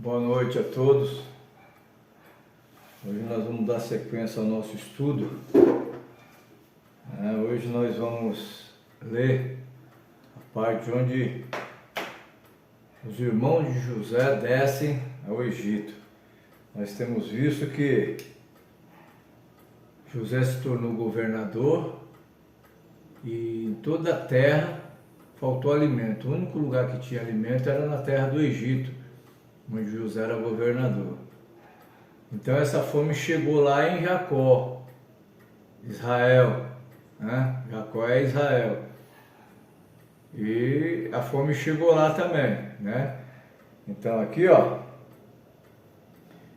Boa noite a todos. Hoje nós vamos dar sequência ao nosso estudo. Hoje nós vamos ler a parte onde os irmãos de José descem ao Egito. Nós temos visto que José se tornou governador e em toda a terra faltou alimento. O único lugar que tinha alimento era na terra do Egito, onde José era governador. Então essa fome chegou lá em Jacó, Israel, né? Jacó é Israel. E a fome chegou lá também, né? Então aqui, ó,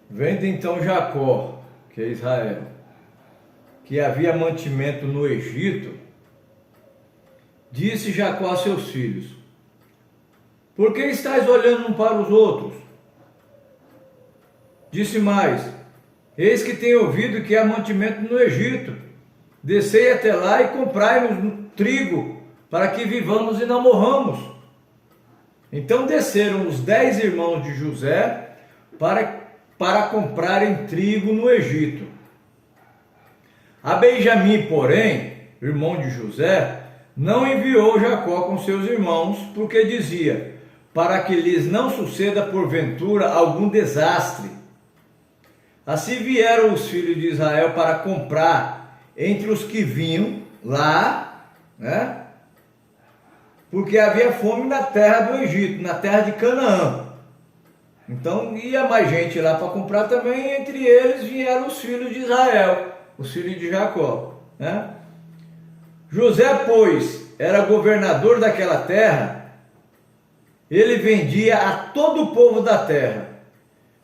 vendo então Jacó, que é Israel, que havia mantimento no Egito, disse Jacó a seus filhos: por que estáis olhando um para os outros? Disse mais: eis que tenho ouvido que há mantimento no Egito. Descei até lá e comprai-nos trigo, para que vivamos e não morramos. Então desceram os 10 irmãos de José para comprarem trigo no Egito. A Benjamim, porém, irmão de José, não enviou Jacó com seus irmãos, porque dizia: para que lhes não suceda porventura algum desastre. Assim vieram os filhos de Israel para comprar entre os que vinham lá, né? Porque havia fome na terra do Egito, na terra de Canaã. Então ia mais gente lá para comprar também, entre eles vieram os filhos de Israel, os filhos de Jacó, né? José, pois, era governador daquela terra, ele vendia a todo o povo da terra.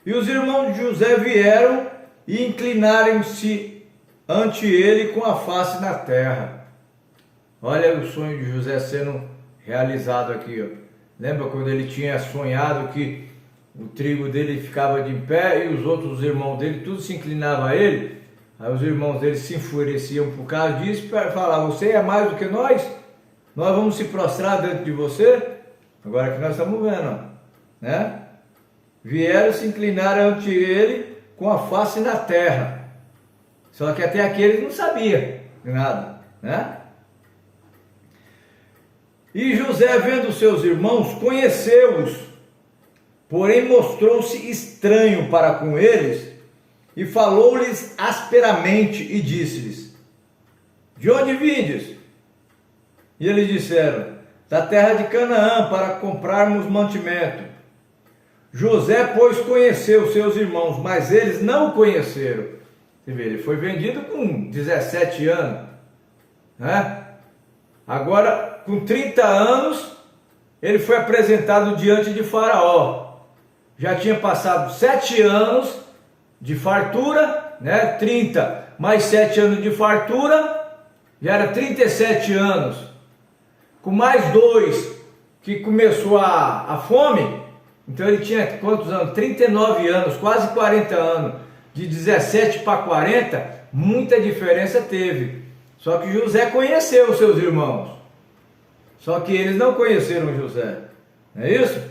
E os irmãos de José vieram e inclinaram-se ante ele com a face na terra. Olha o sonho de José sendo realizado aqui, ó. Lembra quando ele tinha sonhado que o trigo dele ficava de pé e os outros irmãos dele, tudo se inclinava a ele? Aí os irmãos dele se enfureciam por causa disso e falavam: você é mais do que nós? Nós vamos se prostrar diante de você? Agora que nós estamos vendo, ó, né? Vieram se inclinar ante ele com a face na terra. Só que até aqui eles não sabiam de nada, né? E José, vendo seus irmãos, conheceu-os, porém mostrou-se estranho para com eles, e falou-lhes asperamente, e disse-lhes: de onde vindes? E eles disseram: da terra de Canaã, para comprarmos mantimento. José, pois, conheceu seus irmãos, mas eles não o conheceram. Você vê, ele foi vendido com 17 anos, né? Agora, com 30 anos, ele foi apresentado diante de Faraó. Já tinha passado 7 anos de fartura, né? 30 mais 7 anos de fartura, já era 37 anos. Com mais 2 que começou a fome. Então ele tinha quantos anos? 39 anos, quase 40 anos. De 17 para 40, muita diferença teve. Só que José conheceu os seus irmãos. Só que eles não conheceram José. Não é isso?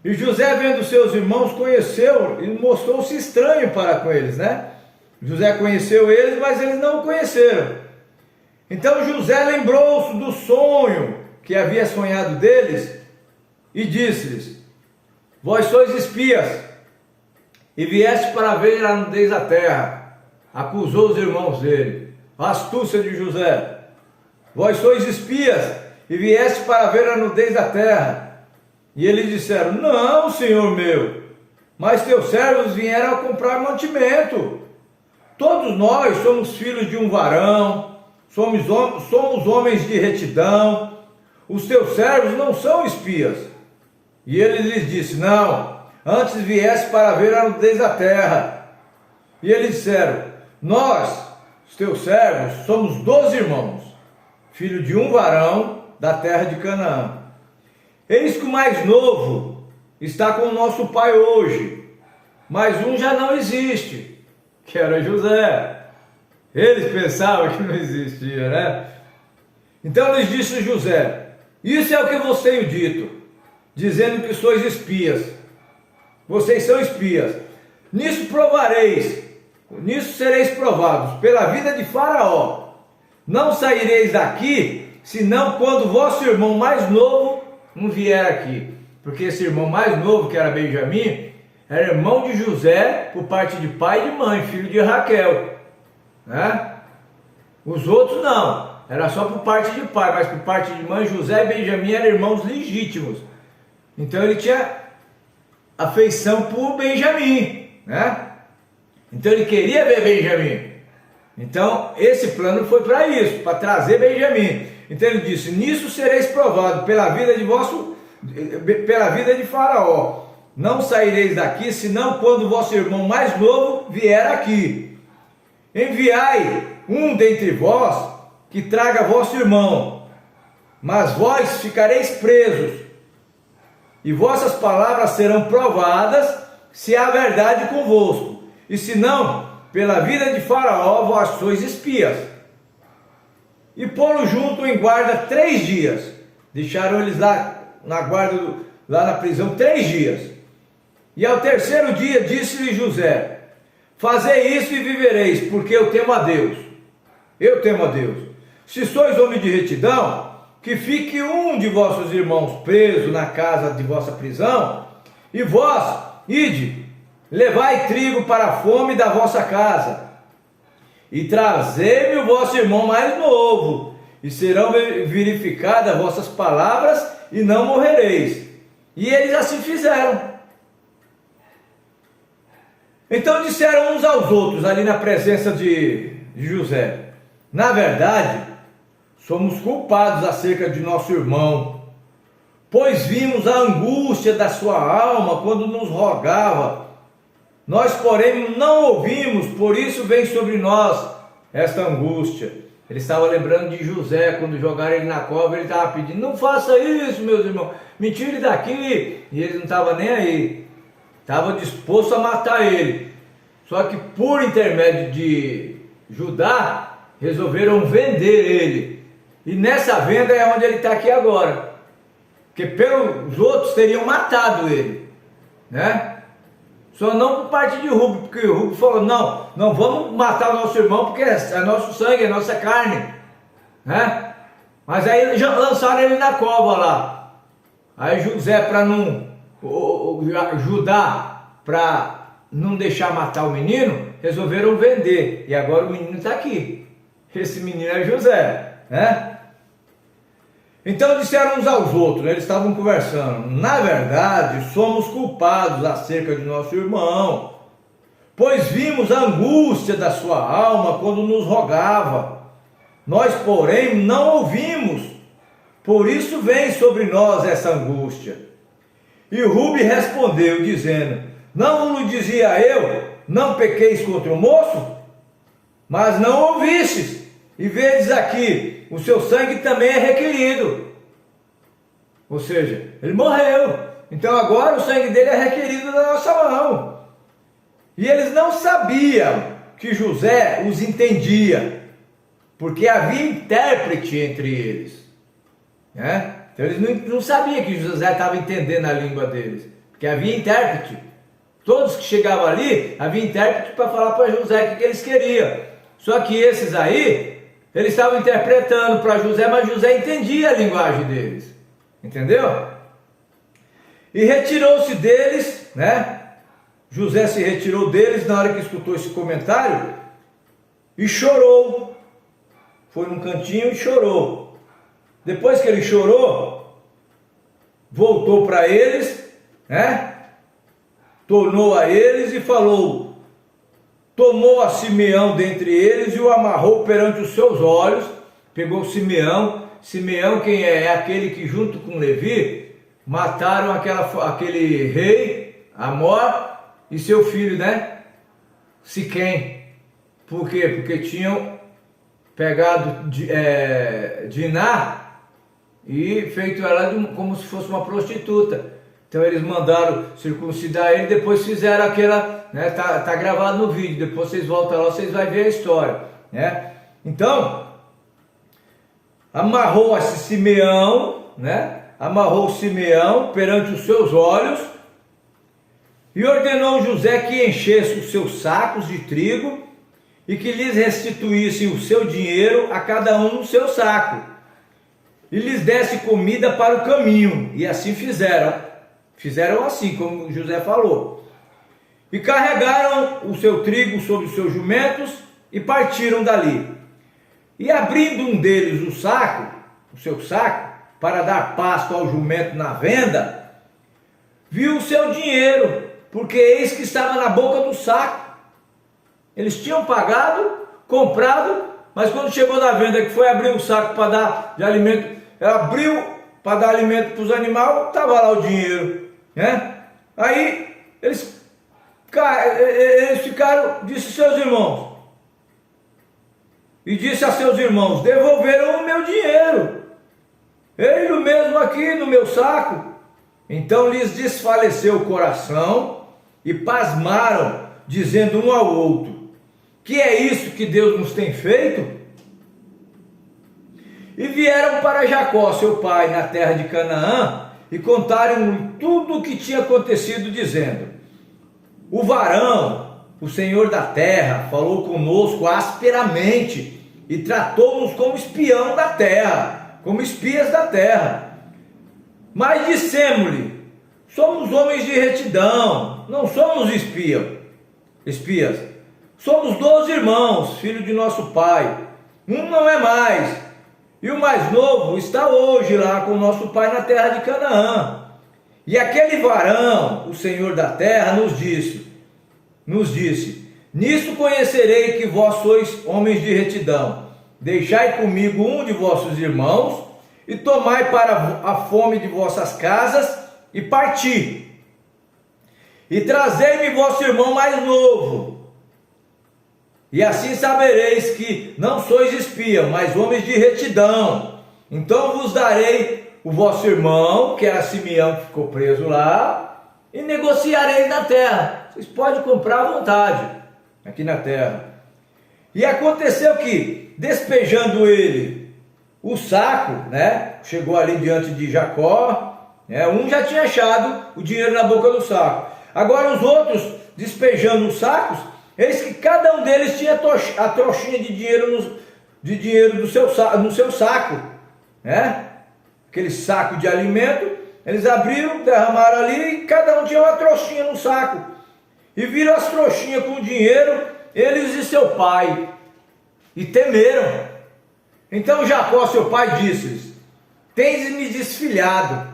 E José, vendo seus irmãos, conheceu e mostrou-se estranho para com eles, né? José conheceu eles, mas eles não o conheceram. Então José lembrou-se do sonho que havia sonhado deles e disse-lhes: vós sois espias, e vieste para ver a nudez da terra. Acusou os irmãos dele. A astúcia de José. Vós sois espias, e vieste para ver a nudez da terra. E eles disseram: não, senhor meu, mas teus servos vieram a comprar mantimento. Todos nós somos filhos de um varão, somos homens de retidão. Os teus servos não são espias. E ele lhes disse: não, antes viesse para ver a nudez da terra. E eles disseram: nós, os teus servos, somos 12 irmãos, filho de um varão da terra de Canaã. Eis que o mais novo está com o nosso pai hoje, mas um já não existe, que era José. Eles pensavam que não existia, né? Então lhes disse José: isso é o que vos tenho dito, dizendo que sois espias. vocês são espias. Nisso provareis, nisso sereis provados, pela vida de Faraó. Não saireis daqui, senão quando vosso irmão mais novo não vier aqui. Porque esse irmão mais novo, que era Benjamim, era irmão de José, por parte de pai e de mãe, filho de Raquel, né? Os outros não, era só por parte de pai, mas por parte de mãe, José e Benjamim eram irmãos legítimos. Então ele tinha afeição por Benjamim, né? Então ele queria ver Benjamim. Então esse plano foi para isso, para trazer Benjamim. Então ele disse: nisso sereis provados pela vida de Faraó. Não saireis daqui, senão quando vosso irmão mais novo vier aqui. Enviai um dentre vós que traga vosso irmão, mas vós ficareis presos, e vossas palavras serão provadas, se há verdade convosco, e se não, pela vida de Faraó vós sois espias. E pô-lo junto em guarda 3 dias. Deixaram eles lá na guarda, lá na prisão 3 dias. E ao 3º dia disse-lhe José: fazei isso e vivereis, porque eu temo a Deus. Eu temo a Deus. Se sois homem de retidão, que fique um de vossos irmãos preso na casa de vossa prisão, e vós, ide, levai trigo para a fome da vossa casa, e trazei-me o vosso irmão mais novo, e serão verificadas vossas palavras, e não morrereis. E eles assim fizeram. Então disseram uns aos outros, ali na presença de José: na verdade, somos culpados acerca de nosso irmão, pois vimos a angústia da sua alma quando nos rogava. Nós, porém, não ouvimos, por isso vem sobre nós esta angústia. Ele estava lembrando de José, quando jogaram ele na cova, ele estava pedindo: não faça isso, meus irmãos, me tire daqui. E eles não estavam nem aí, estavam dispostos a matar ele. Só que por intermédio de Judá, resolveram vender ele. E nessa venda é onde ele está aqui agora. Porque pelos outros teriam matado ele, né? Só não por parte de Rubem, porque o Rubem falou: não vamos matar o nosso irmão, porque é nosso sangue, é nossa carne, né? Mas aí já lançaram ele na cova lá. Aí José, para não, Judá, para não deixar matar o menino, resolveram vender. E agora o menino está aqui. Esse menino é José, né? Então disseram uns aos outros, eles estavam conversando: na verdade, somos culpados acerca de nosso irmão, pois vimos a angústia da sua alma quando nos rogava. Nós, porém, não ouvimos, por isso vem sobre nós essa angústia. E Rubem respondeu, dizendo: não vos dizia eu, não pequeis contra o moço? Mas não ouvistes, e vedes aqui, o seu sangue também é requerido. Ou seja, ele morreu. Então agora o sangue dele é requerido na nossa mão. E eles não sabiam que José os entendia, porque havia intérprete entre eles, né? Então eles não sabiam que José estava entendendo a língua deles, porque havia intérprete. Todos que chegavam ali, havia intérprete para falar para José o que eles queriam. Só que esses aí, eles estavam interpretando para José, mas José entendia a linguagem deles. Entendeu? E retirou-se deles, né? José se retirou deles na hora que escutou esse comentário e chorou. Foi num cantinho e chorou. Depois que ele chorou, voltou para eles, né? Tornou a eles e falou: tomou a Simeão dentre eles e o amarrou perante os seus olhos. Pegou Simeão. Simeão quem é? É aquele que junto com Levi mataram aquele rei Amor e seu filho, né? Siquém. Por quê? Porque tinham pegado Diná e feito ela como se fosse uma prostituta. Então eles mandaram circuncidar ele, depois fizeram aquela, né? Tá gravado no vídeo, depois vocês voltam lá, vocês vão ver a história, né? Então, amarrou-se Simeão, né? Amarrou Simeão perante os seus olhos E ordenou José que enchesse os seus sacos de trigo e que lhes restituíssem o seu dinheiro a cada um no seu saco, e lhes desse comida para o caminho. E assim fizeram. Fizeram assim, como José falou. E carregaram o seu trigo sobre os seus jumentos e partiram dali. E abrindo um deles o seu saco, para dar pasto ao jumento na venda, viu o seu dinheiro, porque eis que estava na boca do saco. Eles tinham pagado, comprado, mas quando chegou na venda, que foi abrir o saco para dar de alimento, abriu para dar alimento para os animais, estava lá o dinheiro, né? Aí eles ficaram, disse seus irmãos, e disse a seus irmãos: devolveram o meu dinheiro, ele mesmo aqui no meu saco. Então lhes desfaleceu o coração e pasmaram, dizendo um ao outro: que é isso que Deus nos tem feito? E vieram para Jacó, seu pai, na terra de Canaã, e contaram tudo o que tinha acontecido, dizendo: o varão, o Senhor da terra, falou conosco asperamente e tratou-nos como espião da terra, como espias da terra. Mas dissemos-lhe: somos homens de retidão, não somos espias. Somos 12 irmãos, filhos de nosso pai. Um não é mais, e o mais novo está hoje lá com nosso pai na terra de Canaã. E aquele varão, o Senhor da terra, nos disse: nisto conhecerei que vós sois homens de retidão. Deixai comigo um de vossos irmãos, e tomai para a fome de vossas casas, e parti. E trazei-me vosso irmão mais novo, e assim sabereis que não sois espia, mas homens de retidão. Então vos darei o vosso irmão, que era Simeão, que ficou preso lá, e negociareis na terra. Vocês podem comprar à vontade aqui na terra. E aconteceu que, despejando ele o saco, né, chegou ali diante de Jacó, né, um já tinha achado o dinheiro na boca do saco. Agora os outros, despejando os sacos, eis que cada um deles tinha a trouxinha de dinheiro no seu saco, né? Aquele saco de alimento. Eles abriram, derramaram ali, e cada um tinha uma trouxinha no saco. E viram as trouxinhas com o dinheiro, eles e seu pai, e temeram. Então Jacó, seu pai, disse-lhes: tens-me desfilhado,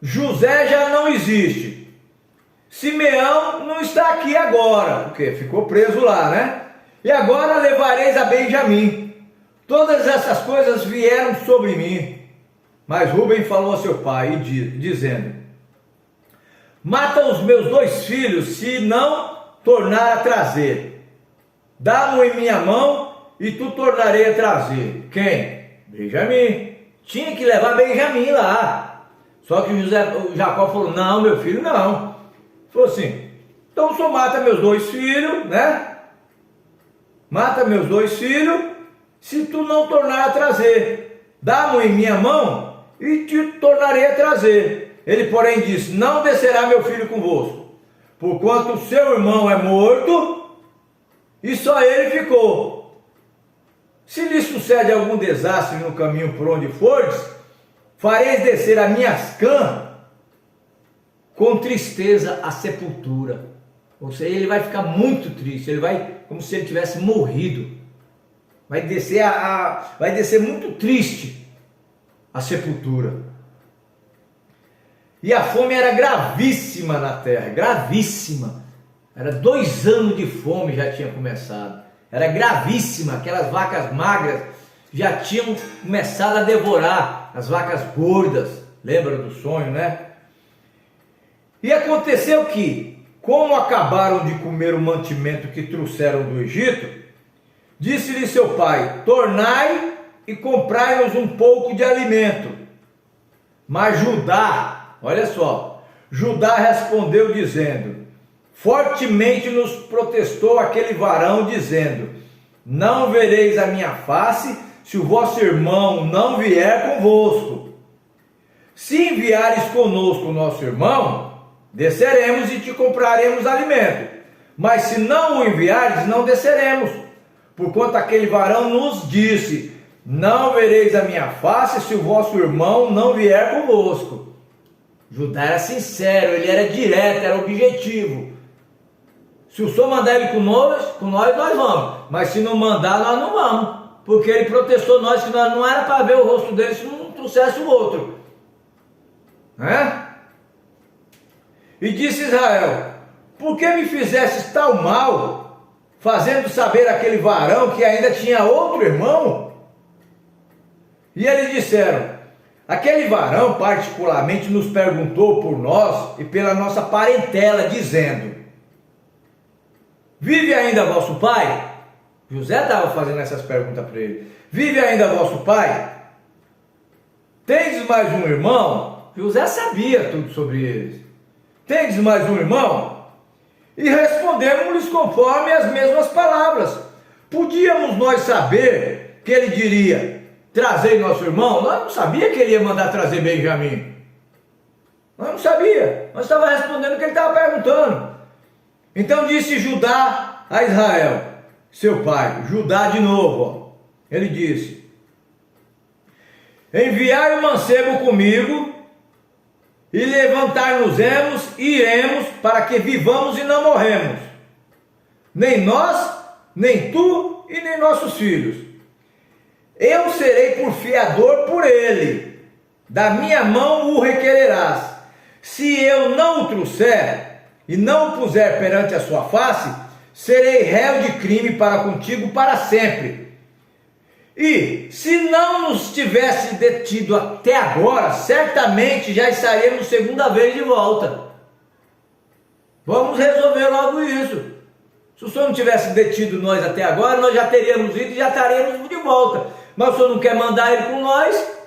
José já não existe, Simeão não está aqui agora, porque ficou preso lá, né? E agora levareis a Benjamim. Todas essas coisas vieram sobre mim. Mas Rúben falou a seu pai, dizendo: mata os meus 2 filhos, se não tornar a trazer. Dá-mo em minha mão, e tu tornarei a trazer. Quem? Benjamim. Tinha que levar Benjamim lá. Só que Jacó falou: não, meu filho, não. Falou assim: então só mata meus 2 filhos, né? Mata meus 2 filhos, se tu não tornar a trazer. Dá-mo em minha mão, e te tornarei a trazer. Ele, porém, disse: não descerá meu filho convosco, porquanto o seu irmão é morto, e só ele ficou. Se lhe sucede algum desastre no caminho por onde fordes, fareis descer a minhas cãs com tristeza à sepultura. Ou seja, ele vai ficar muito triste, ele vai como se ele tivesse morrido. Vai descer muito triste a sepultura. E a fome era gravíssima na terra, gravíssima. Era 2 anos de fome já tinha começado. Era gravíssima, aquelas vacas magras já tinham começado a devorar as vacas gordas. Lembra do sonho, né? E aconteceu que, como acabaram de comer o mantimento que trouxeram do Egito, disse-lhe seu pai: tornai e comprai-nos um pouco de alimento. Mas Judá, olha só, Judá respondeu dizendo: fortemente nos protestou aquele varão, dizendo: não vereis a minha face, se o vosso irmão não vier convosco. Se enviares conosco o nosso irmão, desceremos e te compraremos alimento. Mas se não o enviares, não desceremos. Porquanto aquele varão nos disse: não vereis a minha face se o vosso irmão não vier convosco. Judá era sincero, ele era direto, era objetivo. Se o senhor mandar ele com nós nós vamos. Mas se não mandar, nós não vamos. Porque ele protestou nós que nós não era para ver o rosto dele se não trouxesse o outro. Né? E disse Israel: por que me fizestes tal mal, fazendo saber aquele varão que ainda tinha outro irmão? E eles disseram: aquele varão particularmente nos perguntou por nós e pela nossa parentela, dizendo: vive ainda vosso pai? José estava fazendo essas perguntas para ele. Vive ainda vosso pai? Tendes mais um irmão? José sabia tudo sobre eles. Tendes mais um irmão? E respondemos-lhes conforme as mesmas palavras. Podíamos nós saber que ele diria: trazei nosso irmão? Nós não sabia que ele ia mandar trazer Benjamim. Nós não sabia. Nós estávamos respondendo o que ele estava perguntando. Então disse Judá a Israel, seu pai, Judá de novo, ó. Ele disse: enviai o mancebo comigo, e levantar-nos-emos e iremos, para que vivamos e não morremos, nem nós, nem tu e nem nossos filhos. Eu serei por fiador por ele, da minha mão o requererás. Se eu não o trouxer e não o puser perante a sua face, serei réu de crime para contigo para sempre. E se não nos tivesse detido até agora, certamente já estaríamos segunda vez de volta. Vamos resolver logo isso. Se o senhor não tivesse detido nós até agora, nós já teríamos ido e já estaríamos de volta. Mas o senhor não quer mandar ele com nós?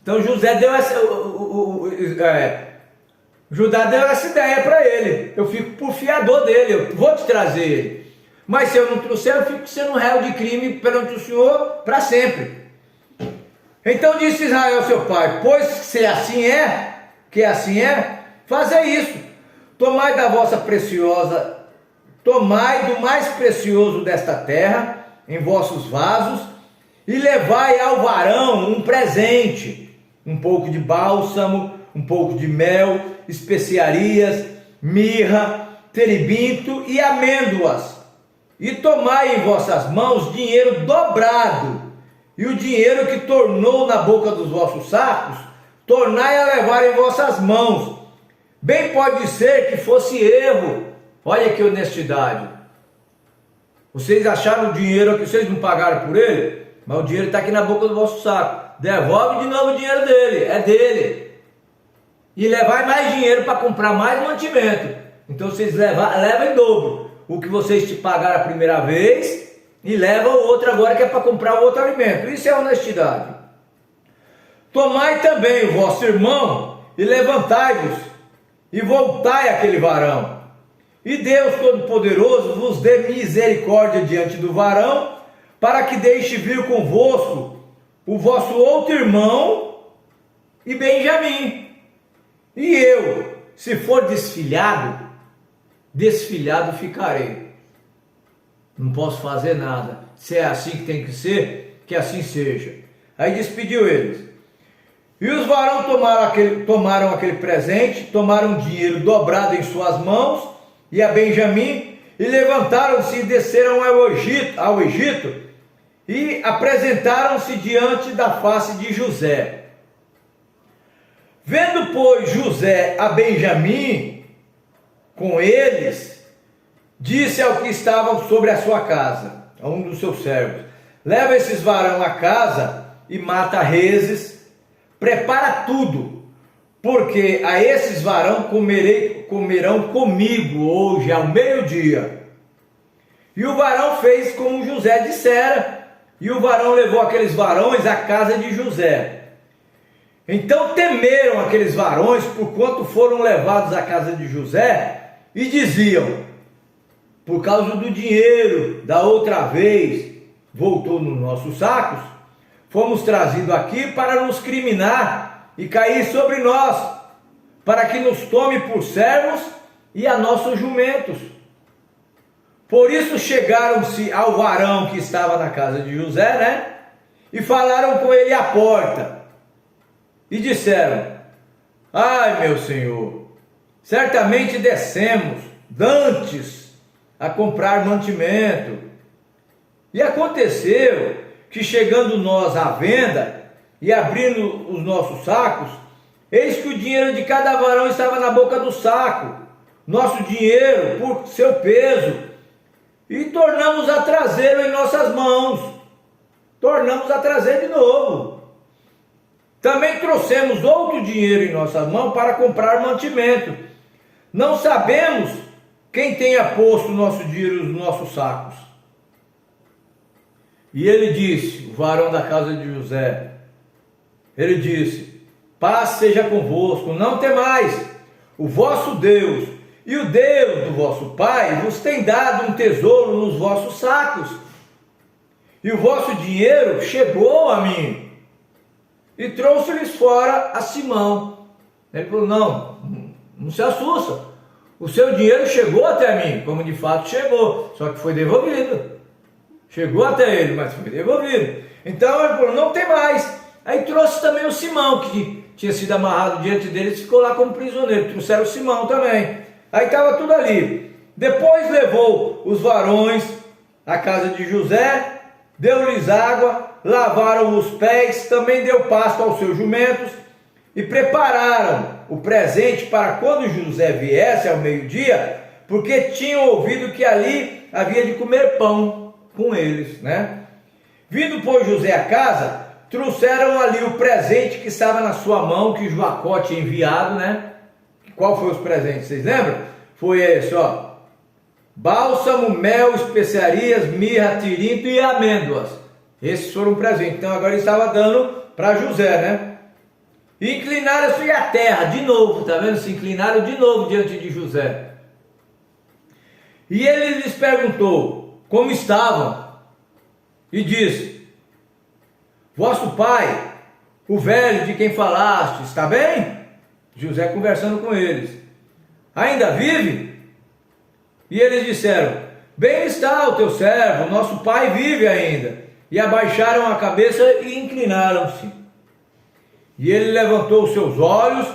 Então José deu essa, Judá deu essa ideia para ele: eu fico por fiador dele, eu vou te trazer ele. Mas se eu não trouxer, eu fico sendo réu de crime perante o Senhor para sempre. Então disse Israel seu pai: pois se assim é, que assim é, fazei isso. Tomai da vossa preciosa, tomai do mais precioso desta terra em vossos vasos, e levai ao varão um presente, um pouco de bálsamo, um pouco de mel, especiarias, mirra, terebinto e amêndoas. E tomai em vossas mãos dinheiro dobrado, e o dinheiro que tornou na boca dos vossos sacos, tornai a levar em vossas mãos. Bem pode ser que fosse erro. Olha que honestidade. Vocês acharam o dinheiro aqui, vocês não pagaram por ele, mas o dinheiro está aqui na boca do vosso saco. Devolve de novo o dinheiro dele, é dele. E levai mais dinheiro para comprar mais mantimento. Então vocês levam em dobro o que vocês te pagaram a primeira vez, e leva o outro agora que é para comprar o outro alimento. Isso é honestidade. Tomai também o vosso irmão e levantai-vos e voltai àquele varão. E Deus Todo-Poderoso vos dê misericórdia diante do varão, para que deixe vir convosco o vosso outro irmão e Benjamim. E eu, se for desfilhado ficarei. Não posso fazer nada. Se é assim que tem que ser, que assim seja. Aí despediu eles. E os varões tomaram aquele presente, tomaram dinheiro dobrado em suas mãos, e a Benjamim, e levantaram-se e desceram ao Egito, e apresentaram-se diante da face de José. Vendo, pois, José a Benjamim com eles, disse ao que estavam sobre a sua casa, a um dos seus servos: leva esses varão a casa e mata reses, prepara tudo, porque a esses varão comerão comigo hoje ao meio-dia. E o varão fez como José dissera, e o varão levou aqueles varões à casa de José. Então temeram aqueles varões, porquanto foram levados à casa de José, e diziam: por causa do dinheiro da outra vez voltou nos nossos sacos, fomos trazidos aqui para nos criminar e cair sobre nós. para que nos tome por servos e a nossos jumentos. Por isso chegaram-se ao varão que estava na casa de José, né? E falaram com ele à porta. E disseram: ai, meu senhor, certamente descemos dantes a comprar mantimento. E aconteceu que, chegando nós à venda e abrindo os nossos sacos, eis que o dinheiro de cada varão estava na boca do saco, nosso dinheiro por seu peso, e tornamos a trazê-lo em nossas mãos. Tornamos a trazer de novo. Também trouxemos outro dinheiro em nossas mãos para comprar mantimento. Não sabemos quem tenha posto o nosso dinheiro nos nossos sacos. E ele disse, o varão da casa de José, ele disse: paz seja convosco, não temais, o vosso Deus e o Deus do vosso pai vos tem dado um tesouro nos vossos sacos. E o vosso dinheiro chegou a mim. E trouxe-lhes fora a Simão. Ele falou: não se assusta, o seu dinheiro chegou até mim, como de fato chegou, só que foi devolvido. Chegou até ele, mas foi devolvido. Então ele falou: não tem mais. Aí trouxe também o Simão, que tinha sido amarrado diante deles, ficou lá como prisioneiro. Trouxeram o Simão também. Aí estava tudo ali. Depois levou os varões à casa de José, deu-lhes água, lavaram os pés, também deu pasto aos seus jumentos, e prepararam o presente para quando José viesse ao meio-dia, porque tinham ouvido que ali havia de comer pão com eles, né? Vindo, pois, José à casa, trouxeram ali o presente que estava na sua mão, que Jacó tinha enviado, né? Qual foi os presentes, vocês lembram? Foi esse, ó: bálsamo, mel, especiarias, mirra, tirinto e amêndoas. Esses foram presentes. Então agora ele estava dando para José, né? E inclinaram-se à terra, de novo, tá vendo? Se inclinaram de novo diante de José. E ele lhes perguntou como estavam, e disse: vosso pai, o velho de quem falaste, está bem? José conversando com eles: ainda vive? E eles disseram: bem está o teu servo, nosso pai vive ainda. E abaixaram a cabeça e inclinaram-se. E ele levantou os seus olhos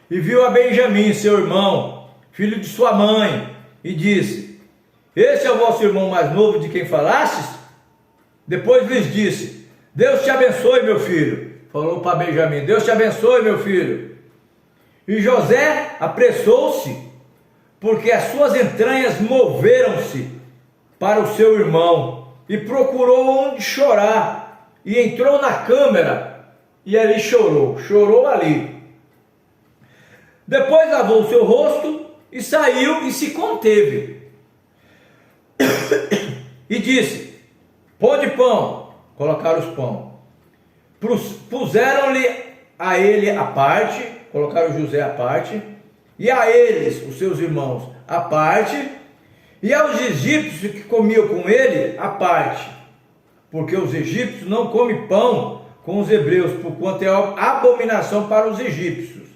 e viu a Benjamim, seu irmão, filho de sua mãe, e disse: este é o vosso irmão mais novo de quem falastes? Depois lhes disse: Deus te abençoe, meu filho. Falou para Benjamim: Deus te abençoe, meu filho. E José apressou-se, porque as suas entranhas moveram-se para o seu irmão, e procurou onde chorar, e entrou na câmara, e ali chorou ali. Depois lavou o seu rosto, e saiu e se conteve. E disse: pão, colocaram os pão. Puseram-lhe a ele a parte, colocaram José à parte, e a eles, os seus irmãos, à parte, e aos egípcios que comiam com ele, à parte, porque os egípcios não comem pão com os hebreus, porquanto é abominação para os egípcios.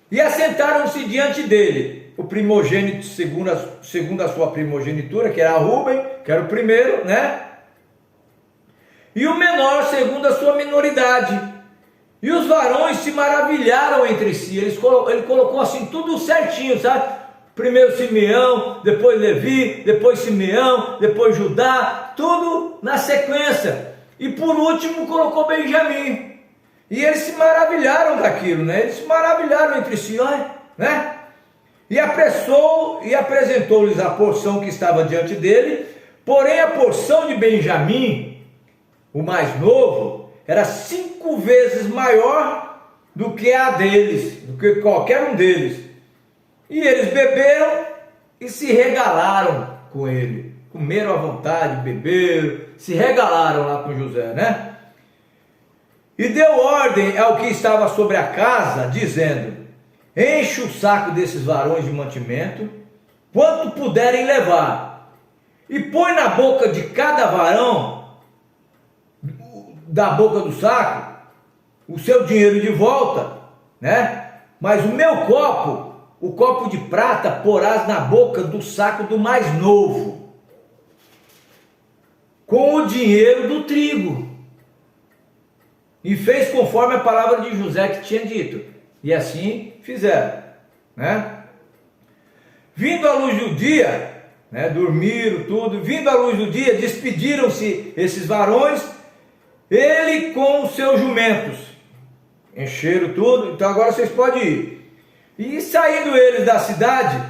E assentaram-se diante dele, o primogênito segundo a sua primogenitura, que era Rúben, que era o primeiro, né? E o menor segundo a sua minoridade. E os varões se maravilharam entre si. Ele colocou assim tudo certinho, sabe? Primeiro Simeão, depois Levi, depois Simeão, depois Judá, tudo na sequência. E por último colocou Benjamim. E eles se maravilharam daquilo, né? Eles se maravilharam entre si, né? E apressou e apresentou-lhes a porção que estava diante dele. Porém a porção de Benjamim, o mais novo, era 5 vezes maior do que a deles, do que qualquer um deles. E eles beberam e se regalaram com ele. Comeram à vontade, beberam, se regalaram lá com José, né? E deu ordem ao que estava sobre a casa, dizendo: enche o saco desses varões de mantimento, quanto puderem levar, e põe na boca de cada varão, da boca do saco, o seu dinheiro de volta, né? Mas o meu copo, o copo de prata, porás na boca do saco do mais novo, com o dinheiro do trigo. E fez conforme a palavra de José que tinha dito. E assim fizeram, né? Vindo à luz do dia, né, dormiram tudo, vindo à luz do dia, despediram-se esses varões, ele com os seus jumentos, encheram tudo, então agora vocês podem ir. E saindo eles da cidade,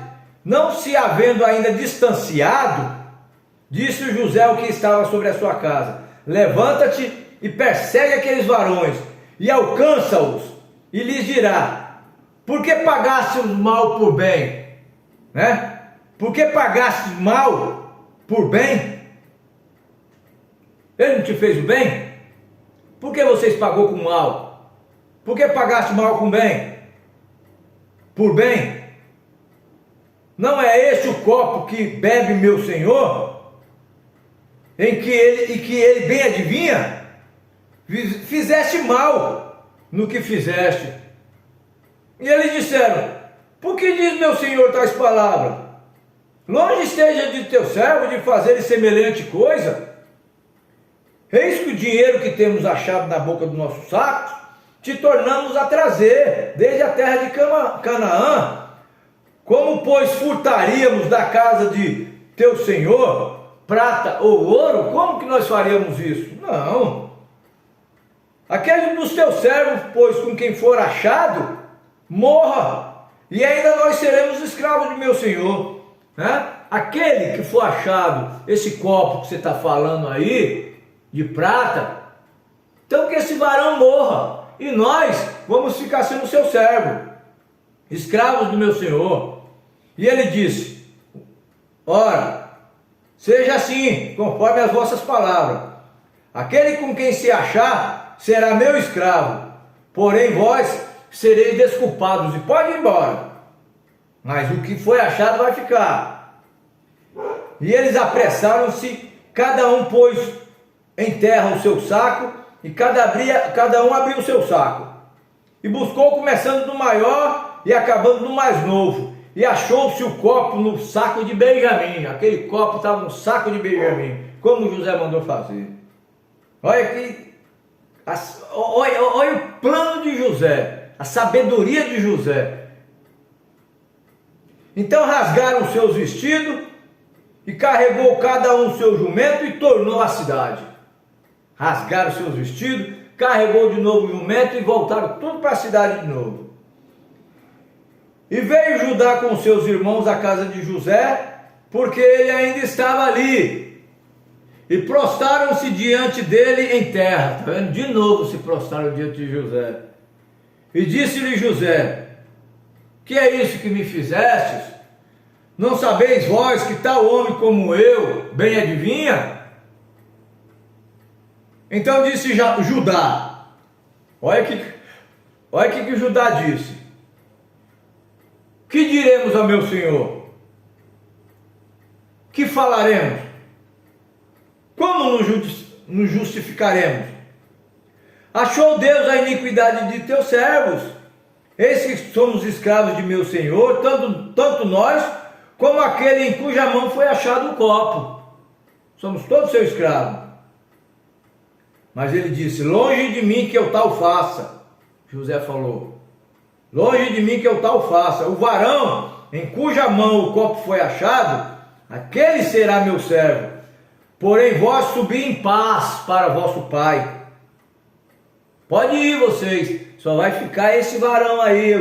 não se havendo ainda distanciado, disse o José o que estava sobre a sua casa: levanta-te e persegue aqueles varões, e alcança-os, e lhes dirá: por que pagastes mal por bem? Né? Por que pagastes mal por bem? Ele não te fez o bem? Por que vocês pagou com mal? Por que pagaste mal com bem? Por bem? Não é este o copo que bebe meu senhor? Em que ele bem adivinha? Fizeste mal no que fizeste. E eles disseram: por que diz meu senhor tais palavras? Longe esteja de teu servo de fazer semelhante coisa. Eis que o dinheiro que temos achado na boca do nosso saco, te tornamos a trazer desde a terra de Canaã. Como, pois, furtaríamos da casa de teu senhor prata ou ouro? Como que nós faríamos isso? Não. Aquele dos teus servos, pois, com quem for achado, morra, e ainda nós seremos escravos de meu senhor. Né? Aquele que for achado, esse copo que você está falando aí, de prata, então que esse varão morra, e nós vamos ficar sendo seu servo, escravos do meu senhor. E ele disse: ora, seja assim, conforme as vossas palavras. Aquele com quem se achar será meu escravo, porém vós sereis desculpados, e pode ir embora, mas o que foi achado vai ficar. E eles apressaram-se, cada um pôs em terra o seu saco, e cada um abriu o seu saco, e buscou, começando do maior e acabando no mais novo, e achou-se o copo no saco de Benjamim. Aquele copo estava no saco de Benjamim, como José mandou fazer. Olha aqui, olha o plano de José, a sabedoria de José. Então rasgaram os seus vestidos, e carregou cada um o seu jumento, e tornou à cidade. Rasgaram os seus vestidos, carregou de novo o jumento, e voltaram tudo para a cidade de novo. E veio Judá com seus irmãos à casa de José, porque ele ainda estava ali. E prostraram-se diante dele em terra. Está vendo? De novo se prostraram diante de José. E disse-lhe José: que é isso que me fizestes? Não sabeis vós que tal homem como eu bem adivinha? Então disse Judá, olha que Judá disse: que diremos ao meu senhor? Que falaremos? Como nos justificaremos? Achou Deus a iniquidade de teus servos? Eis que somos escravos de meu senhor, tanto nós, como aquele em cuja mão foi achado o copo. Somos todos seus escravos. Mas ele disse: longe de mim que eu tal faça. José falou: longe de mim que eu tal faça. O varão em cuja mão o copo foi achado, aquele será meu servo. Porém vós subi em paz para vosso pai. Pode ir vocês, só vai ficar esse varão aí,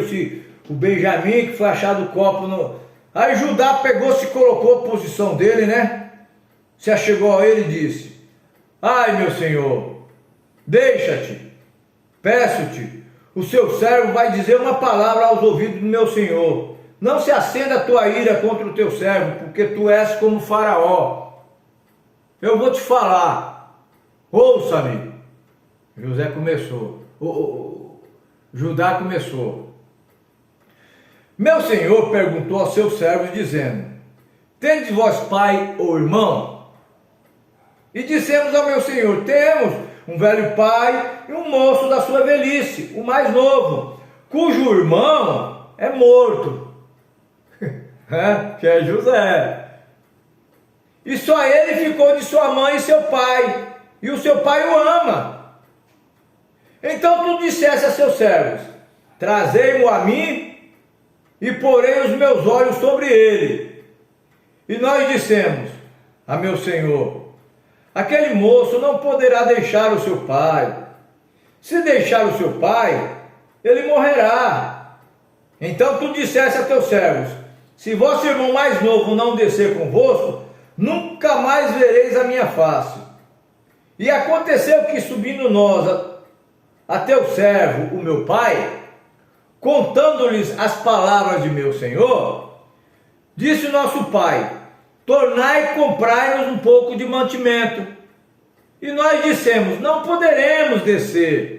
o Benjamim, que foi achado o copo no... Aí Judá pegou-se e colocou a posição dele, né? Se achegou a ele e disse: ai meu senhor, deixa-te, peço-te, o seu servo vai dizer uma palavra aos ouvidos do meu senhor. Não se acenda a tua ira contra o teu servo, porque tu és como Faraó. Eu vou te falar, ouça-me. José começou, Judá começou. Meu senhor perguntou aos seus servos, dizendo: tendes vós pai ou irmão? E dissemos ao meu senhor: temos um velho pai e um moço da sua velhice, o mais novo, cujo irmão é morto, que é José. E só ele ficou de sua mãe e seu pai, e o seu pai o ama. Então tu dissesse a seus servos: trazei-mo a mim, e porei os meus olhos sobre ele. E nós dissemos a meu senhor: aquele moço não poderá deixar o seu pai. Se deixar o seu pai, ele morrerá. Então tu dissesse a teus servos: se vosso irmão mais novo não descer convosco, nunca mais vereis a minha face. E aconteceu que, subindo nós a teu servo, o meu pai, contando-lhes as palavras de meu senhor, disse o nosso pai: tornai e comprai-nos um pouco de mantimento. E nós dissemos: não poderemos descer.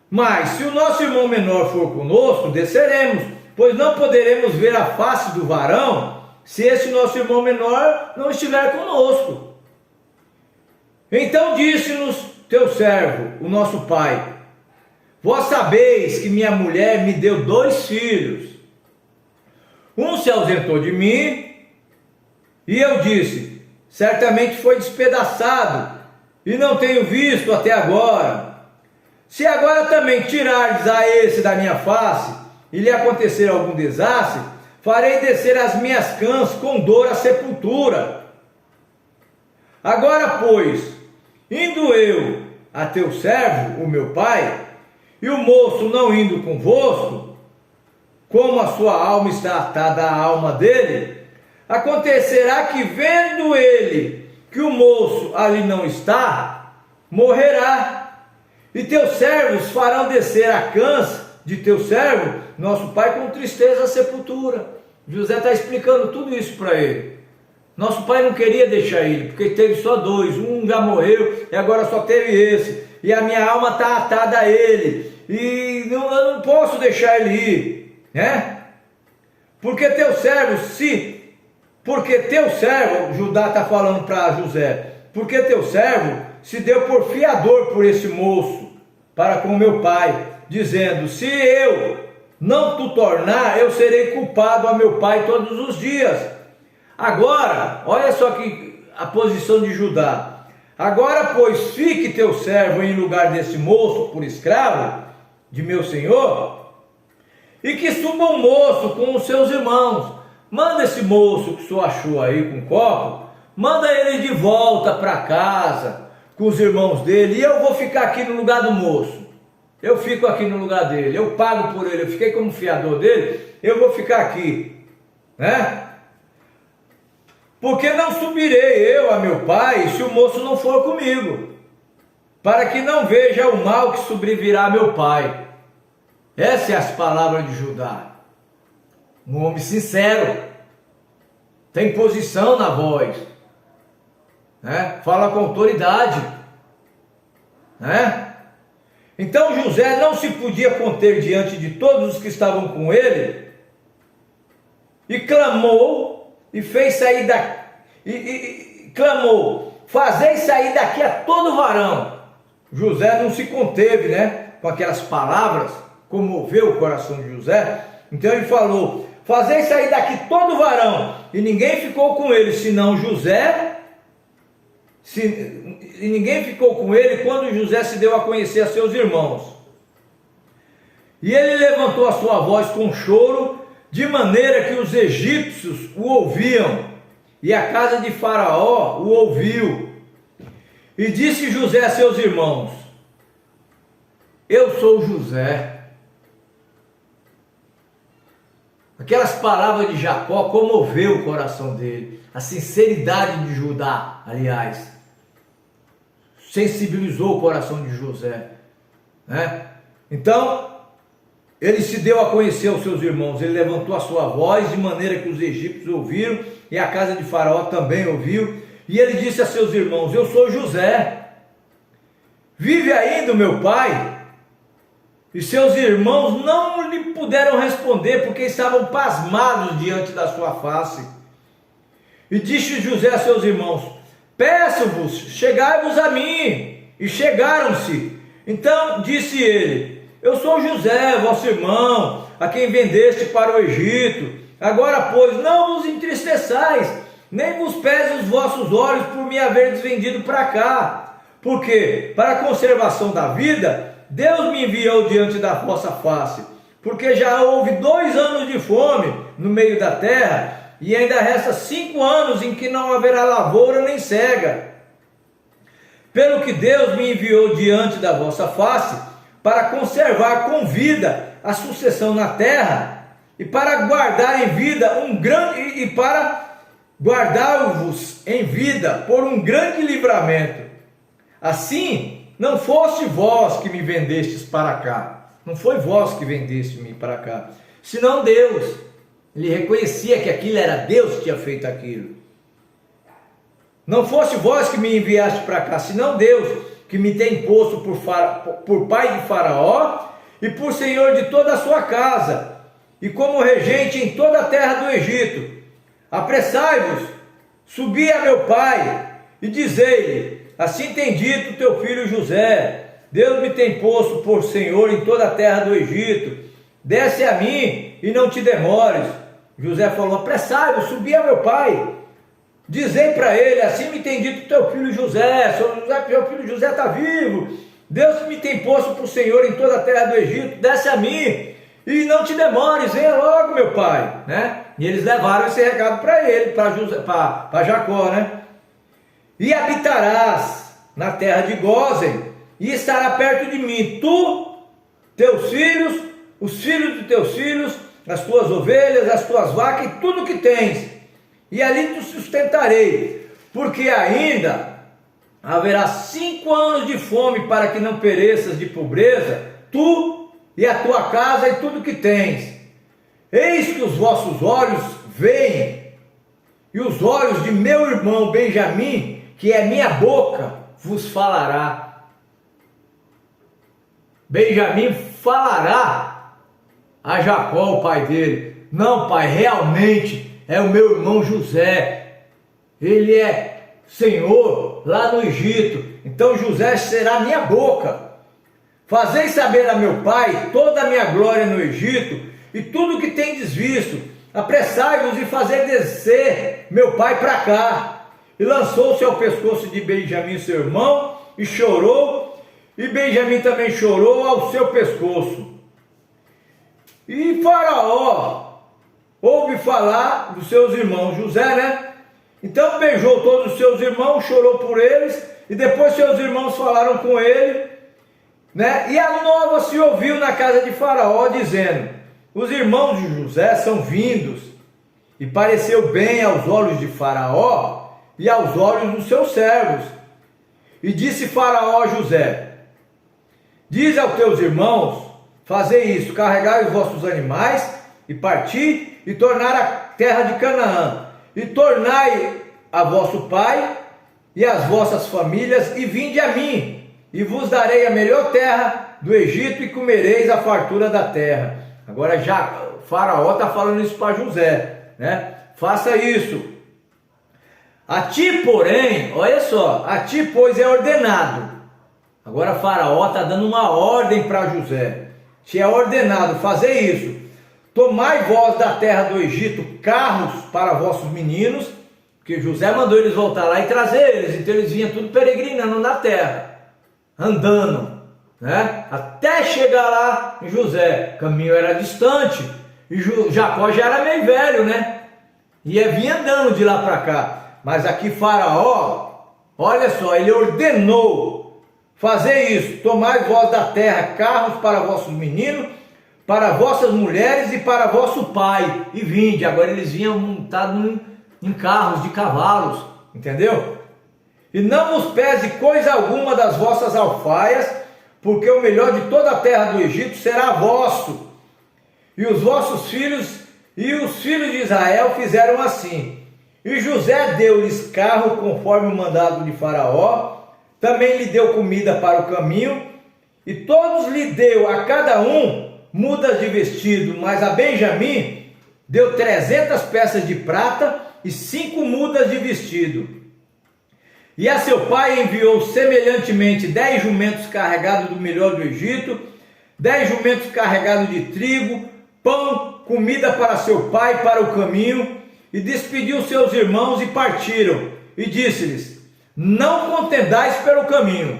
Mas se o nosso irmão menor for conosco, desceremos, pois não poderemos ver a face do varão se esse nosso irmão menor não estiver conosco. Então disse-nos teu servo, o nosso pai: vós sabeis que minha mulher me deu 2 filhos. Um se ausentou de mim, e eu disse: certamente foi despedaçado, e não tenho visto até agora. Se agora também tirardes a esse da minha face, e lhe acontecer algum desastre, farei descer as minhas cãs com dor à sepultura. Agora, pois, indo eu a teu servo, o meu pai, e o moço não indo convosco, como a sua alma está atada à alma dele, acontecerá que, vendo ele que o moço ali não está, morrerá. E teus servos farão descer a cãs de teu servo, nosso pai, com tristeza à sepultura. José está explicando tudo isso para ele. Nosso pai não queria deixar ele, porque teve só 2, um já morreu e agora só teve esse, e a minha alma está atada a ele, e eu não posso deixar ele ir, né? Porque teu servo, Judá está falando para José, porque teu servo se deu por fiador por esse moço, para com meu pai, dizendo: se eu não tu tornar, eu serei culpado a meu pai todos os dias. Agora, olha só que a posição de Judá: agora, pois, fique teu servo em lugar desse moço por escravo de meu senhor, e que suba um moço com os seus irmãos. Manda esse moço que o senhor achou aí com copo, manda ele de volta para casa com os irmãos dele, e eu vou ficar aqui no lugar do moço. Eu fico aqui no lugar dele, eu pago por ele, eu fiquei como fiador dele, eu vou ficar aqui, né? Porque não subirei eu a meu pai se o moço não for comigo, para que não veja o mal que sobrevirá a meu pai. Essas são as palavras de Judá. Um homem sincero, tem posição na voz, né? Fala com autoridade, né? Então José não se podia conter diante de todos os que estavam com ele, e clamou, e fez sair clamou: fazei sair daqui a todo varão. José não se conteve, né? Com aquelas palavras, comoveu o coração de José. Então ele falou: fazei sair daqui todo varão. E ninguém ficou com ele, senão José. E ninguém ficou com ele quando José se deu a conhecer a seus irmãos. E ele levantou a sua voz com choro, de maneira que os egípcios o ouviam, e a casa de Faraó o ouviu. E disse José a seus irmãos: eu sou José. Aquelas palavras de Jacó comoveu o coração dele. A sinceridade de Judá, aliás, sensibilizou o coração de José, né? Então, ele se deu a conhecer aos seus irmãos. Ele levantou a sua voz de maneira que os egípcios ouviram, e a casa de Faraó também ouviu. E ele disse a seus irmãos: eu sou José. Vive ainda o meu pai? E seus irmãos não lhe puderam responder, porque estavam pasmados diante da sua face. E disse José a seus irmãos: peço-vos, chegai-vos a mim. E chegaram-se. Então disse ele: Eu sou José, vosso irmão, a quem vendeste para o Egito. Agora, pois, não vos entristeçais, nem vos pese os vossos olhos por me haverdes vendido para cá. Porque, para a conservação da vida, Deus me enviou diante da vossa face. Porque já houve 2 anos de fome no meio da terra, e ainda resta 5 anos em que não haverá lavoura nem cega. Pelo que Deus me enviou diante da vossa face, para conservar com vida a sucessão na terra, e para guardar em vida para guardar-vos em vida por um grande livramento. Assim, não foste vós que me vendestes para cá, não foi vós que vendeste-me para cá, senão Deus. Ele reconhecia que aquilo era Deus que tinha feito aquilo. Não foste vós que me enviaste para cá, senão Deus, que me tem posto por pai de Faraó e por senhor de toda a sua casa, e como regente em toda a terra do Egito. Apressai-vos, subi a meu pai, e dizei-lhe: assim tem dito teu filho José, Deus me tem posto por senhor em toda a terra do Egito, desce a mim e não te demores. José falou: apressai-vos, subi a meu pai, dizei para ele: assim me tem dito teu filho José, teu filho José está vivo, Deus me tem posto por senhor em toda a terra do Egito, desce a mim e não te demores, venha logo meu pai, né? E eles levaram esse recado para ele, para Jacó, né? E habitarás na terra de Gósen, e estará perto de mim, tu, teus filhos, os filhos de teus filhos, as tuas ovelhas, as tuas vacas e tudo que tens, e ali te sustentarei, porque ainda haverá 5 anos de fome, para que não pereças de pobreza, tu e a tua casa e tudo que tens. Eis que os vossos olhos veem, e os olhos de meu irmão Benjamim, que é minha boca, vos falará. Benjamim falará a Jacó, o pai dele: não, pai, realmente é o meu irmão José, ele é senhor lá no Egito, então José será minha boca. Fazei saber a meu pai toda a minha glória no Egito e tudo o que tendes visto. Apressai-vos e fazei descer meu pai para cá. E lançou-se ao pescoço de Benjamim, seu irmão, e chorou, e Benjamim também chorou ao seu pescoço. E Faraó ouve falar dos seus irmãos, José, né? Então beijou todos os seus irmãos, chorou por eles, e depois seus irmãos falaram com ele, né? E a nova se ouviu na casa de Faraó, dizendo: os irmãos de José são vindos. E pareceu bem aos olhos de Faraó e aos olhos dos seus servos. E disse Faraó a José: diz aos teus irmãos, fazei isso, carregai os vossos animais, e parti, e tornar a terra de Canaã, e tornai a vosso pai e as vossas famílias, e vinde a mim, e vos darei a melhor terra do Egito, e comereis a fartura da terra. Agora já Faraó está falando isso para José, né? Faça isso. A ti, porém, olha só, a ti, pois, é ordenado. Agora Faraó está dando uma ordem para José. Se é ordenado fazer isso: tomai vós da terra do Egito carros para vossos meninos, porque José mandou eles voltar lá e trazer eles, então eles vinham tudo peregrinando na terra, andando, né? Até chegar lá em José. O caminho era distante, e Jacó já era meio velho, né? Ia vir andando de lá para cá. Mas aqui Faraó, olha só, ele ordenou fazer isso: tomai vós da terra carros para vossos meninos, para vossas mulheres e para vosso pai, e vinde. Agora eles vinham montados em carros de cavalos, entendeu? E não vos pese coisa alguma das vossas alfaias, porque o melhor de toda a terra do Egito será vosso. E os vossos filhos e os filhos de Israel fizeram assim. E José deu-lhes carro conforme o mandado de Faraó, também lhe deu comida para o caminho, e todos lhe deu a cada um mudas de vestido, mas a Benjamim deu 300 peças de prata e 5 mudas de vestido. E a seu pai enviou semelhantemente 10 jumentos carregados do melhor do Egito, 10 jumentos carregados de trigo, pão, comida para seu pai para o caminho, e despediu seus irmãos e partiram. E disse-lhes: não contendais pelo caminho,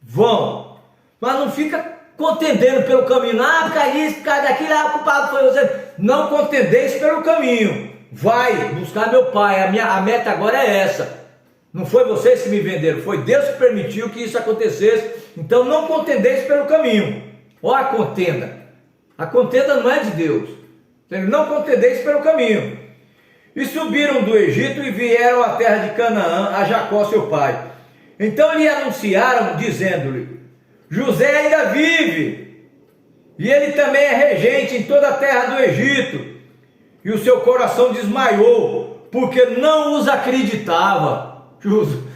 vão, mas não fica contendendo pelo caminho, por causa disso, por causa daquilo, o culpado foi você. Não contendeis pelo caminho, vai buscar meu pai, a meta agora é essa. Não foi vocês que me venderam, foi Deus que permitiu que isso acontecesse. Então não contendeis pelo caminho. Ó a contenda não é de Deus. Não contendeis pelo caminho. E subiram do Egito e vieram à terra de Canaã, a Jacó seu pai. Então lhe anunciaram, dizendo-lhe: José ainda vive, e ele também é regente em toda a terra do Egito. E o seu coração desmaiou, porque não os acreditava.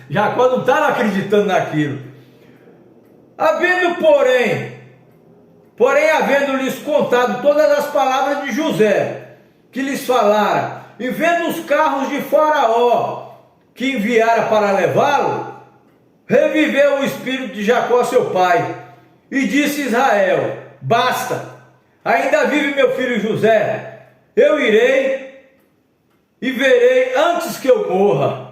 Jacó não estava acreditando naquilo. Havendo-lhes contado todas as palavras de José, que lhes falara, e vendo os carros de Faraó, que enviara para levá-lo, reviveu o espírito de Jacó seu pai, e disse Israel: basta, ainda vive meu filho José, eu irei e verei antes que eu morra.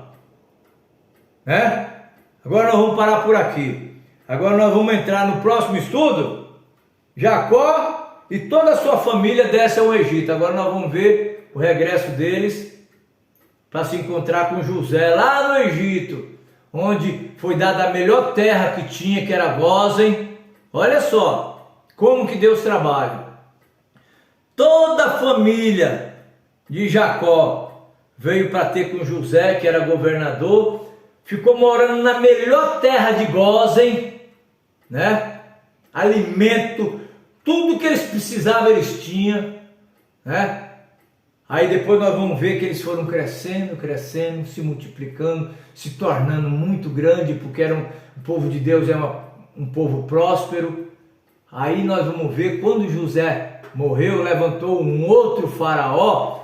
Agora nós vamos parar por aqui. Agora nós vamos entrar no próximo estudo. Jacó e toda a sua família descem ao Egito. Agora nós vamos ver o regresso deles para se encontrar com José lá no Egito, onde foi dada a melhor terra que tinha, que era Gósen. Olha só como que Deus trabalha. Toda a família de Jacó veio para ter com José, que era governador. Ficou morando na melhor terra de Gósen, alimento, tudo que eles precisavam eles tinham, Aí depois nós vamos ver que eles foram crescendo, se multiplicando, se tornando muito grande, porque o povo de Deus é um povo próspero. Aí nós vamos ver quando José morreu, levantou um outro faraó,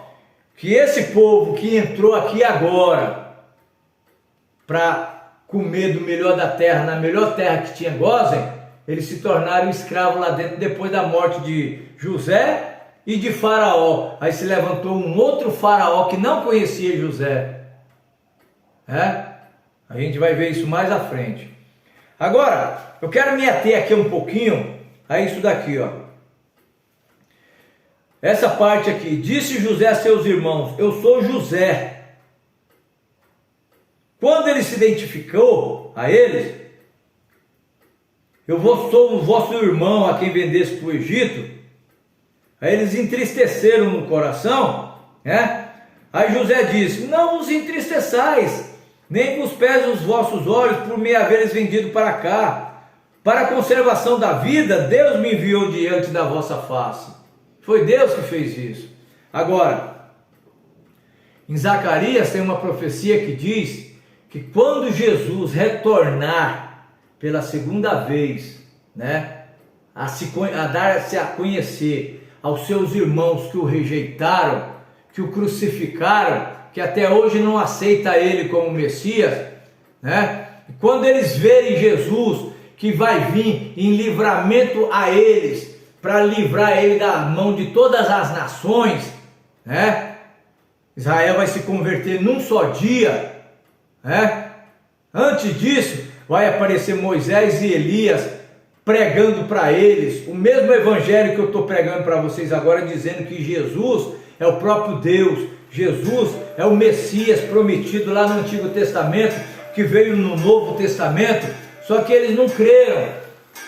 que esse povo que entrou aqui agora para comer do melhor da terra, na melhor terra que tinha Gósen, eles se tornaram escravos lá dentro depois da morte de José e de Faraó. Aí se levantou um outro faraó que não conhecia José. A gente vai ver isso mais à frente. Agora, eu quero me ater aqui um pouquinho a isso daqui, ó. Essa parte aqui: disse José a seus irmãos: eu sou José. Quando ele se identificou a eles: eu sou o vosso irmão a quem vendeste para o Egito. Aí eles entristeceram no coração, Aí José disse: não os entristeçais, nem vos pesem os vossos olhos por me haveres vendido para cá. Para a conservação da vida, Deus me enviou diante da vossa face. Foi Deus que fez isso. Agora, em Zacarias tem uma profecia que diz que quando Jesus retornar pela segunda vez, a dar-se a conhecer aos seus irmãos que o rejeitaram, que o crucificaram, que até hoje não aceita ele como Messias, quando eles verem Jesus, que vai vir em livramento a eles, para livrar ele da mão de todas as nações, Israel vai se converter num só dia. Antes disso vai aparecer Moisés e Elias pregando para eles o mesmo evangelho que eu estou pregando para vocês agora, dizendo que Jesus é o próprio Deus, Jesus é o Messias prometido lá no Antigo Testamento, que veio no Novo Testamento, só que eles não creram.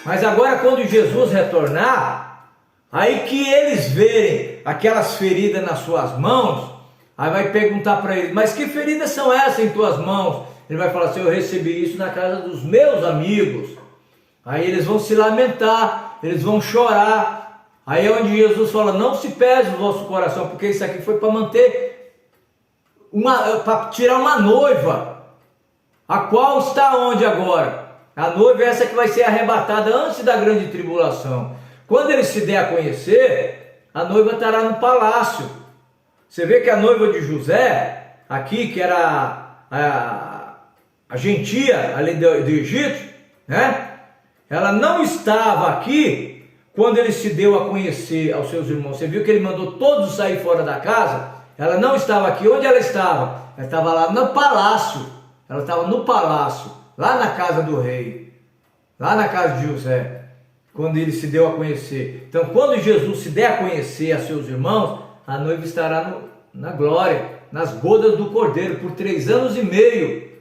Mas agora quando Jesus retornar, aí que eles verem aquelas feridas nas suas mãos, aí vai perguntar para eles: mas que feridas são essas em tuas mãos? Ele vai falar assim: eu recebi isso na casa dos meus amigos. Aí eles vão se lamentar, eles vão chorar. Aí é onde Jesus fala: não se pese o vosso coração, porque isso aqui foi para manter para tirar uma noiva, a qual está onde agora? A noiva é essa que vai ser arrebatada antes da grande tribulação. Quando ele se der a conhecer, a noiva estará no palácio. Você vê que a noiva de José, aqui, que era a gentia ali do Egito, ela não estava aqui quando ele se deu a conhecer aos seus irmãos, você viu que ele mandou todos sair fora da casa? Ela não estava aqui. Onde ela estava? Ela estava lá no palácio. Ela estava no palácio, lá na casa do rei, lá na casa de José, quando ele se deu a conhecer. Então, quando Jesus se der a conhecer a seus irmãos, a noiva estará na glória, nas bodas do Cordeiro, por 3 anos e meio.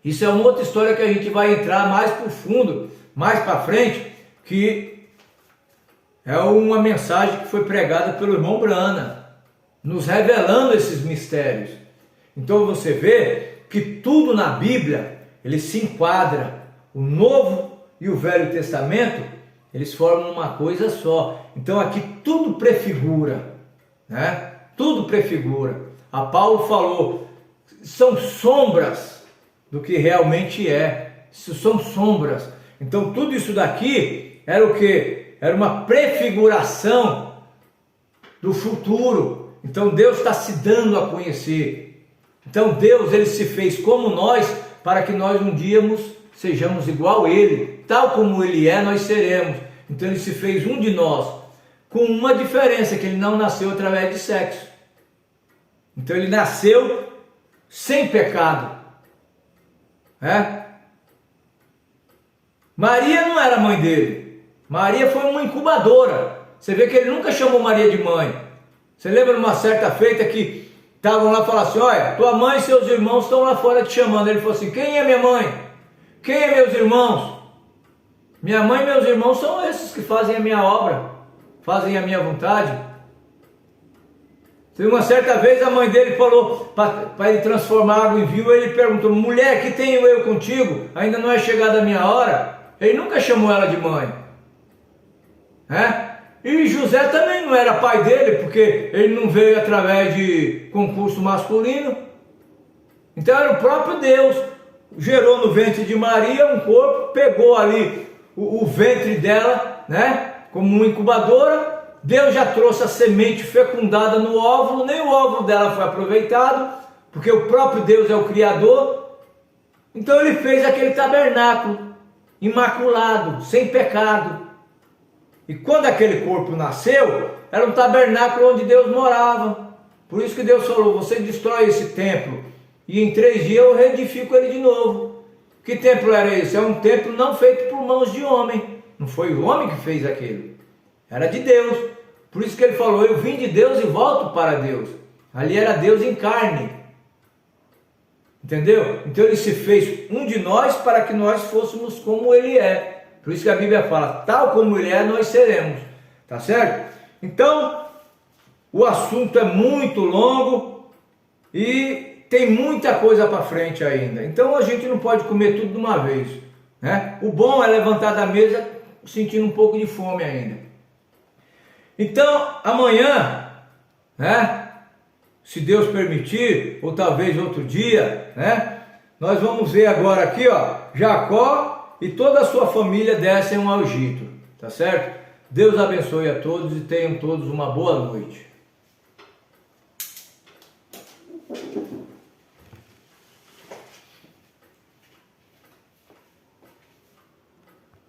Isso é uma outra história que a gente vai entrar mais profundo, mais para frente, que é uma mensagem que foi pregada pelo irmão Brana, nos revelando esses mistérios. Então você vê que tudo na Bíblia, ele se enquadra, o Novo e o Velho Testamento, eles formam uma coisa só. Então aqui tudo prefigura, tudo prefigura. A Paulo falou, são sombras do que realmente é, isso são sombras. Então tudo isso daqui era o que? Era uma prefiguração do futuro. Então Deus está se dando a conhecer. Então Deus, ele se fez como nós, para que nós um dia sejamos igual a ele, tal como ele é, nós seremos. Então ele se fez um de nós, com uma diferença, que ele não nasceu através de sexo. Então ele nasceu sem pecado. Maria não era mãe dele. Maria foi uma incubadora. Você vê que ele nunca chamou Maria de mãe. Você lembra de uma certa feita que estavam lá e falaram assim, olha, tua mãe e seus irmãos estão lá fora te chamando. Ele falou assim, quem é minha mãe? Quem é meus irmãos? Minha mãe e meus irmãos são esses que fazem a minha obra, fazem a minha vontade. Uma certa vez a mãe dele falou para ele transformar água em vinho, ele perguntou, mulher, que tenho eu contigo? Ainda não é chegada a minha hora? Ele nunca chamou ela de mãe. E José também não era pai dele, porque ele não veio através de concurso masculino. Então era o próprio Deus, gerou no ventre de Maria um corpo, pegou ali o ventre dela, como uma incubadora. Deus já trouxe a semente fecundada no óvulo, nem o óvulo dela foi aproveitado, porque o próprio Deus é o Criador. Então ele fez aquele tabernáculo, imaculado, sem pecado. E quando aquele corpo nasceu, era um tabernáculo onde Deus morava. Por isso que Deus falou, você destrói esse templo, e em 3 dias eu reedifico ele de novo. Que templo era esse? É um templo não feito por mãos de homem. Não foi o homem que fez aquilo. Era de Deus. Por isso que ele falou, eu vim de Deus e volto para Deus. Ali era Deus em carne. Entendeu? Então ele se fez um de nós para que nós fôssemos como ele é. Por isso que a Bíblia fala, tal como ele é, nós seremos. Tá certo? Então, o assunto é muito longo e tem muita coisa para frente ainda. Então a gente não pode comer tudo de uma vez. O bom é levantar da mesa sentindo um pouco de fome ainda. Então, amanhã, se Deus permitir, ou talvez outro dia, nós vamos ver agora aqui, Jacó e toda a sua família descem ao Egito, tá certo? Deus abençoe a todos e tenham todos uma boa noite.